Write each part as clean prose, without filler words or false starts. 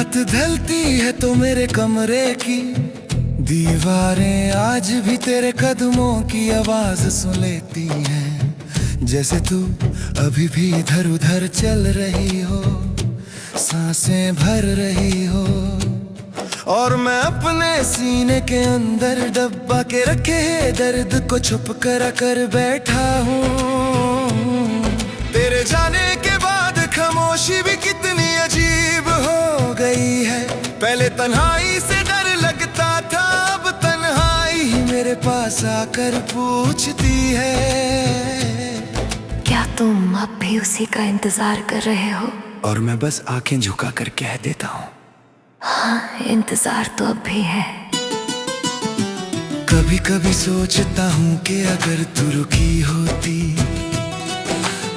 रात ढलती है तो मेरे कमरे की दीवारें आज भी तेरे कदमों की आवाज सुन लेती हैं। जैसे तू अभी भी इधर उधर चल रही हो, सांसें भर रही हो, और मैं अपने सीने के अंदर दबा के रखे दर्द को छुप कर बैठा हूँ। तेरे जाने के बाद खामोशी भी कितनी अजीब हो गई है। पहले तन्हाई से डर लगता था, अब तन्हाई ही मेरे पास आकर पूछती है, क्या तुम अब भी उसी का इंतजार कर रहे हो? और मैं बस आंखें झुका कर कह देता हूँ, हाँ, इंतजार तो अब भी है। कभी कभी सोचता हूँ कि अगर तू रुकी होती,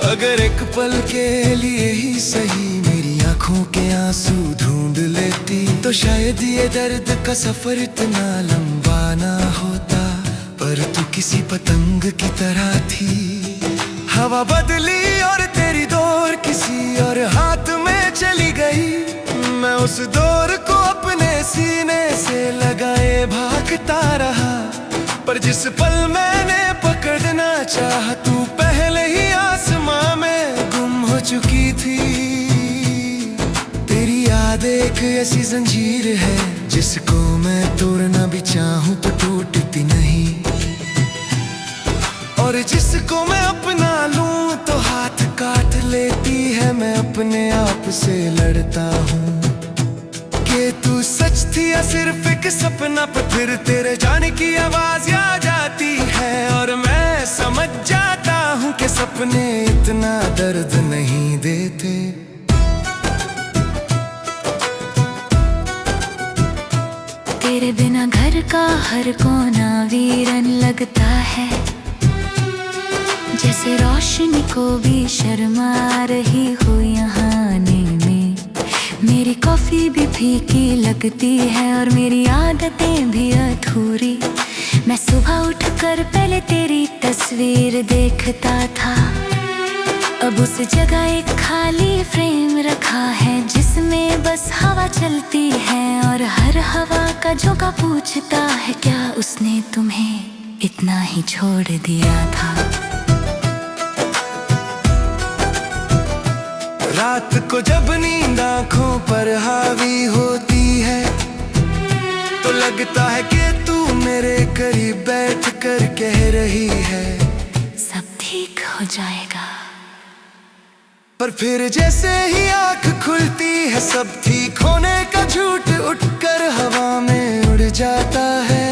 अगर एक पल के लिए ही सही मेरी आंखों के आंसू ढूंढ लेती, तो शायद ये दर्द का सफर इतना लंबा ना होता। पर तू किसी पतंग की तरह थी, हवा बदली और तेरी डोर किसी और हाथ में चली गई। मैं उस डोर को अपने सीने से लगाए भागता रहा, पर जिस पल मैंने पकड़ना चाहा, तू पहले ही आसमां में गुम हो चुकी थी। तेरी याद एक ऐसी जंजीर है जिसको मैं तोड़ना भी चाहूं तो टूटती नहीं, और जिसको मैं अपना लूं तो हाथ काट लेती है। मैं अपने आप से लड़ता हूँ कि तू सच थी या सिर्फ एक सपना, पर फिर तेरे जाने की आवाज आ जाती है, और मैं समझ जाता हूँ कि सपने इतना दर्द नहीं देते। तेरे बिना घर का हर कोना वीरन लगता है, जैसे रोशनी को भी शर्म आ रही हो यहाँ आने में। मेरी कॉफी भी फीकी लगती है और मेरी आदतें भी अधूरी। मैं सुबह उठकर पहले तेरी तस्वीर देखता था, अब उस जगह एक खाली फ्रेम रखा है जिसमें बस हवा चलती है, और हर हवा का झोंका पूछता है, क्या उसने तुम्हें इतना ही छोड़ दिया था? रात को जब नींद आँखों पर हावी होती है, तो लगता है कि तू मेरे करीब बैठ कर कह रही है, सब ठीक हो जाएगा। पर फिर जैसे ही आँख खुलती है, सब ठीक होने का झूठ उठकर हवा में उड़ जाता है।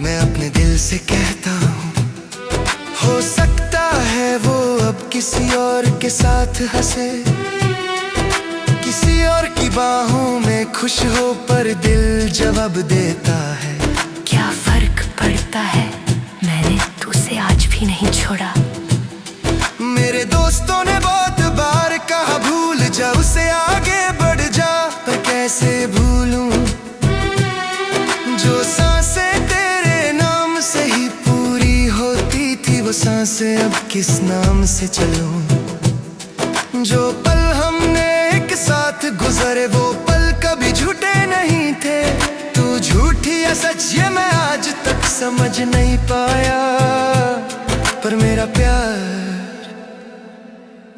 मैं अपने दिल से कहता हूँ, हो सकता है वो अब किसी और के साथ हंसे, किसी और की बाहों में खुश हो, पर दिल जवाब देता है, क्या फर्क पड़ता है, मैंने तुझसे आज भी नहीं छोड़ा। मेरे दोस्तों ने बहुत बार कहा, भूल जा उसे, आगे बढ़ जा, पर कैसे भूलूं जो सांसें तेरे नाम से ही पूरी होती थी। वो सांसें अब किस नाम से चलूं? जो पल हमने एक साथ गुजरे, वो पल कभी झूठे नहीं थे। तू झूठी या सच ये मैं आज तक समझ नहीं पाया, पर मेरा प्यार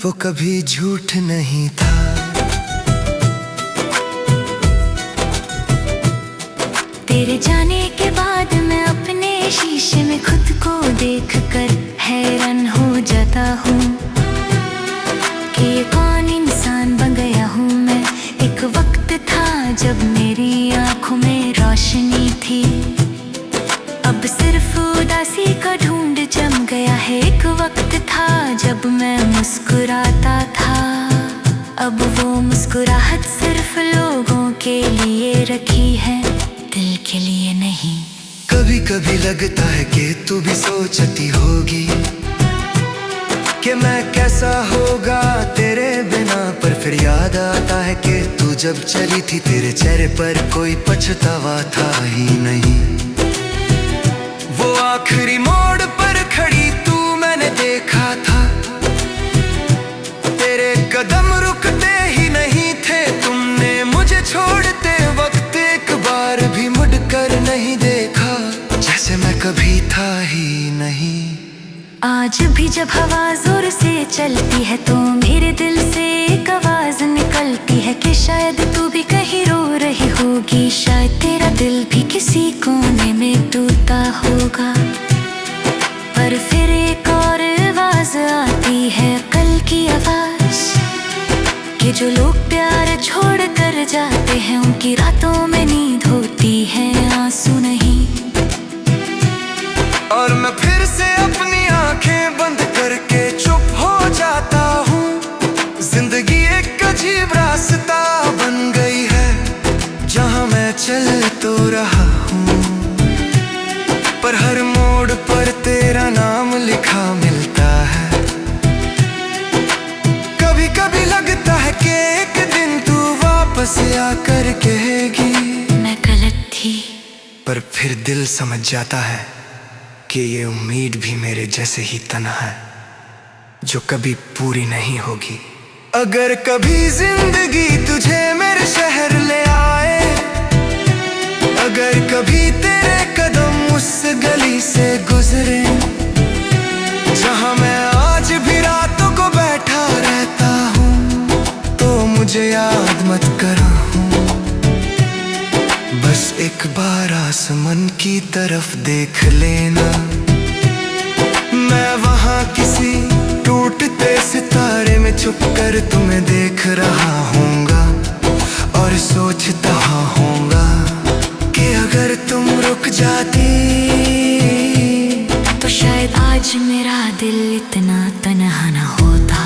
वो कभी झूठ नहीं था। तेरे जाने के बाद मैं अपने शीशे में खुद को देखकर हैरान हो जाता हूँ कि ये कौन इंसान बन गया हूँ मैं। एक वक्त था जब मेरी आंखों में रोशनी थी, अब सिर्फ उदासी का ढूंढ जम गया है। एक वक्त था जब मैं मुस्कुराता था, अब वो मुस्कुराहट सिर्फ लोगों के लिए रखी है, दिल के लिए नहीं। कभी कभी लगता है कि तू भी सोचती होगी कि मैं कैसा होगा तेरे बिना, पर फिर याद आता है कि तू जब चली थी, तेरे चेहरे पर कोई पछतावा था ही नहीं। वो आखिरी मोड़ पर खड़ी तू मैंने देखा था, तेरे कदम रुकते ही नहीं थे, तुमने मुझे छोड़ आज भी जब हवा जोर से चलती है तो मेरे दिल से एक आवाज निकलती है कि शायद तू भी कहीं रो रही होगी, शायद तेरा दिल भी किसी कोने में टूटा होगा। पर फिर एक और आवाज आती है, कल की आवाज, कि जो लोग प्यार छोड़ कर जाते हैं उनकी रातों में नींद होती है, आंसू नहीं। और मैं फिर से अपनी आंखें बंद करके चुप हो जाता हूँ। जिंदगी एक अजीब रास्ता बन गई है जहाँ मैं चल तो रहा हूँ, पर हर मोड़ पर तेरा नाम लिखा मिलता है। कभी कभी लगता है कि एक दिन तू वापस आकर कहेगी मैं गलत थी, पर फिर दिल समझ जाता है कि ये उम्मीद भी मेरे जैसे ही तन्हा है, जो कभी पूरी नहीं होगी। अगर कभी जिंदगी तुझे मेरे शहर ले आए, अगर कभी तेरे कदम उस गली से गुजरे जहां मैं आज भी रातों को बैठा रहता हूँ, तो मुझे याद मत करा हूँ। बस एक बार आसमान की तरफ देख लेना, मैं वहाँ किसी टूटते सितारे में छुप कर तुम्हें देख रहा हूँगा और सोचता होऊंगा कि अगर तुम रुक जाती तो शायद आज मेरा दिल इतना तन्हा ना होता।